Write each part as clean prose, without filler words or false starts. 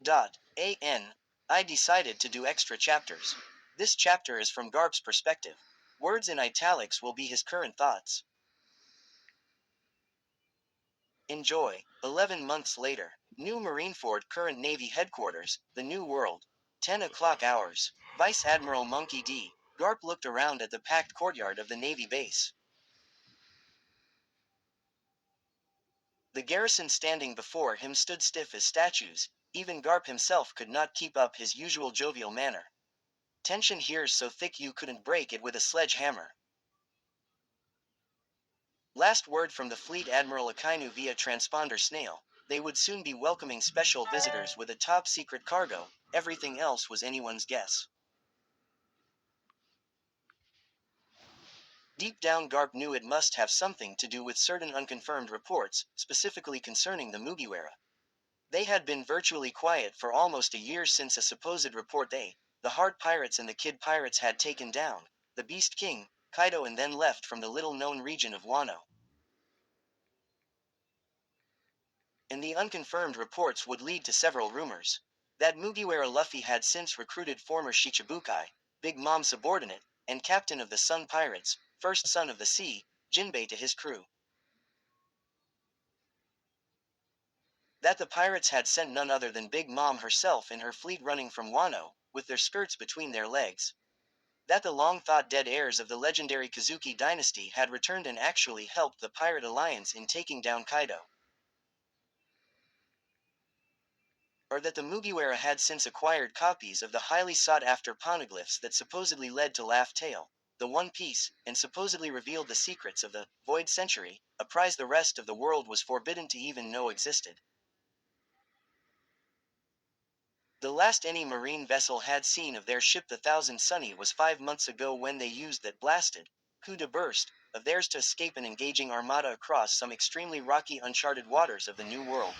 I decided to do extra chapters. This chapter is from Garp's perspective. Words in italics will be his current thoughts. Enjoy. 11 months later. New Marineford Current Navy Headquarters, the New World. 10 o'clock hours. Vice Admiral Monkey D. Garp looked around at the packed courtyard of the Navy base. The garrison standing before him stood stiff as statues. Even Garp himself could not keep up his usual jovial manner. Tension here's so thick you couldn't break it with a sledgehammer. Last word from the fleet Admiral Akainu via transponder snail. They would soon be welcoming special visitors with a top-secret cargo. Everything else was anyone's guess. Deep down Garp knew it must have something to do with certain unconfirmed reports, specifically concerning the Mugiwara. They had been virtually quiet for almost a year since a supposed report the Heart Pirates and the Kid Pirates had taken down the Beast King, Kaido, and then left from the little-known region of Wano. And the unconfirmed reports would lead to several rumors. That Mugiwara Luffy had since recruited former Shichibukai, Big Mom subordinate, and captain of the Sun Pirates, first son of the sea, Jinbei to his crew. That the pirates had sent none other than Big Mom herself and her fleet running from Wano, with their skirts between their legs. That the long-thought dead heirs of the legendary Kazuki dynasty had returned and actually helped the Pirate Alliance in taking down Kaido. Or that the Mugiwara had since acquired copies of the highly sought-after poneglyphs that supposedly led to Laugh Tale, the One Piece, and supposedly revealed the secrets of the Void Century, a prize the rest of the world was forbidden to even know existed. The last any marine vessel had seen of their ship the Thousand Sunny was 5 months ago when they used that blasted coup de burst of theirs to escape an engaging armada across some extremely rocky uncharted waters of the New World.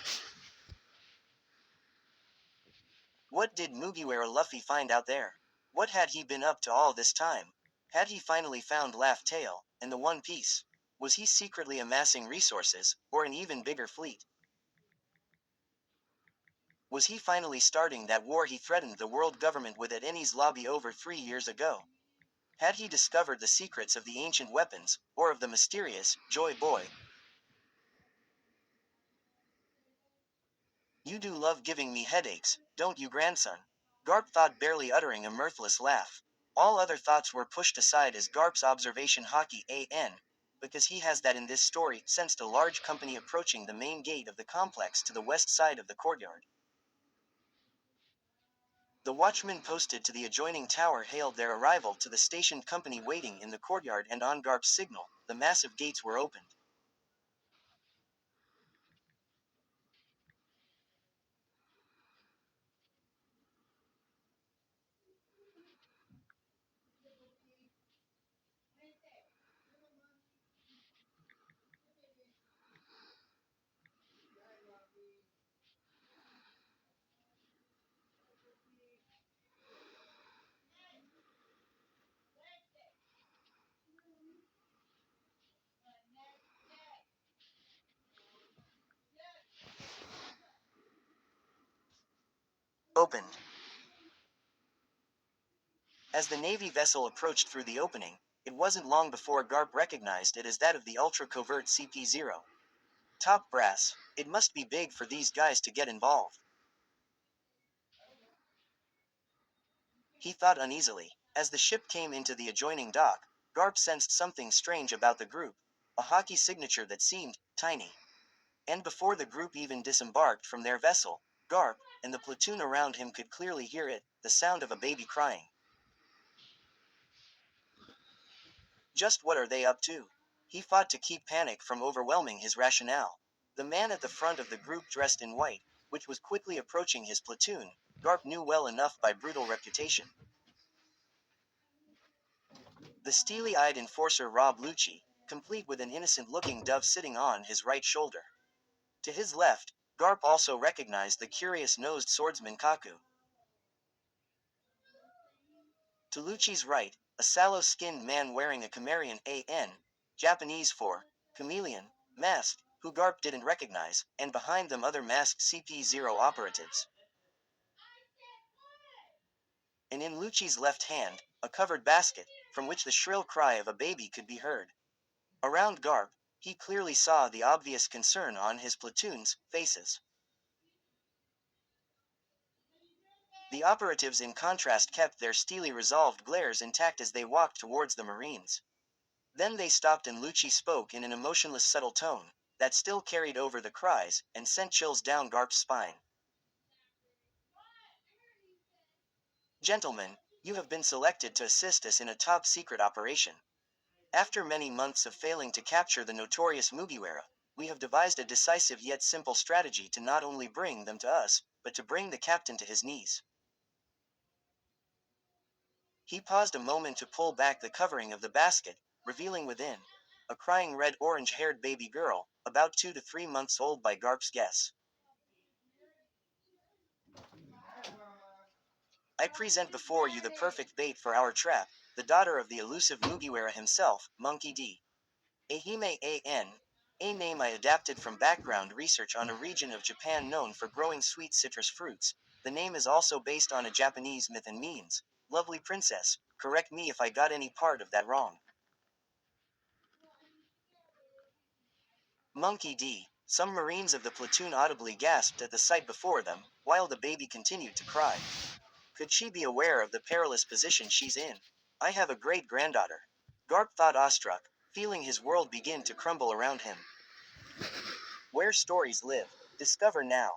What did Mugiwara Luffy find out there? What had he been up to all this time? Had he finally found Laugh Tale and the One Piece? Was he secretly amassing resources, or an even bigger fleet? Was he finally starting that war he threatened the world government with at Enies Lobby over 3 years ago? Had he discovered the secrets of the ancient weapons, or of the mysterious Joy Boy? You do love giving me headaches, don't you, grandson? Garp thought, barely uttering a mirthless laugh. All other thoughts were pushed aside as Garp's observation hockey because he has that in this story, sensed a large company approaching the main gate of the complex to the west side of the courtyard. The watchman posted to the adjoining tower hailed their arrival to the stationed company waiting in the courtyard, and on Garp's signal, the massive gates were opened. Opened. As the Navy vessel approached through the opening, it wasn't long before Garp recognized it as that of the ultra-covert CP0. Top brass, it must be big for these guys to get involved. He thought uneasily. As the ship came into the adjoining dock, Garp sensed something strange about the group, a hockey signature that seemed tiny. And before the group even disembarked from their vessel, Garp and the platoon around him could clearly hear it, the sound of a baby crying. Just what are they up to? He fought to keep panic from overwhelming his rationale. The man at the front of the group dressed in white, which was quickly approaching his platoon, Garp knew well enough by brutal reputation. The steely-eyed enforcer Rob Lucci, complete with an innocent-looking dove sitting on his right shoulder. To his left, Garp also recognized the curious-nosed swordsman Kaku. To Lucci's right, a sallow-skinned man wearing a Cimmerian Japanese for chameleon, mask, who Garp didn't recognize, and behind them other masked CP0 operatives. and in Lucci's left hand, a covered basket, from which the shrill cry of a baby could be heard. Around Garp, he clearly saw the obvious concern on his platoon's faces. The operatives in contrast kept their steely resolved glares intact as they walked towards the Marines. Then they stopped and Lucci spoke in an emotionless subtle tone, that still carried over the cries, and sent chills down Garp's spine. Gentlemen, you have been selected to assist us in a top-secret operation. After many months of failing to capture the notorious Mugiwara, we have devised a decisive yet simple strategy to not only bring them to us, but to bring the captain to his knees. He paused a moment to pull back the covering of the basket, revealing within a crying red-orange-haired baby girl, about 2 to 3 months old by Garp's guess. I present before you the perfect bait for our trap, the daughter of the elusive Mugiwara himself, Monkey D. Ehime A.N., a name I adapted from background research on a region of Japan known for growing sweet citrus fruits. The name is also based on a Japanese myth and means, lovely princess. Correct me if I got any part of that wrong. Monkey D. Some Marines of the platoon audibly gasped at the sight before them, while the baby continued to cry. Could she be aware of the perilous position she's in? I have a great-granddaughter. Garp thought awestruck, feeling his world begin to crumble around him. Where stories live. Discover now.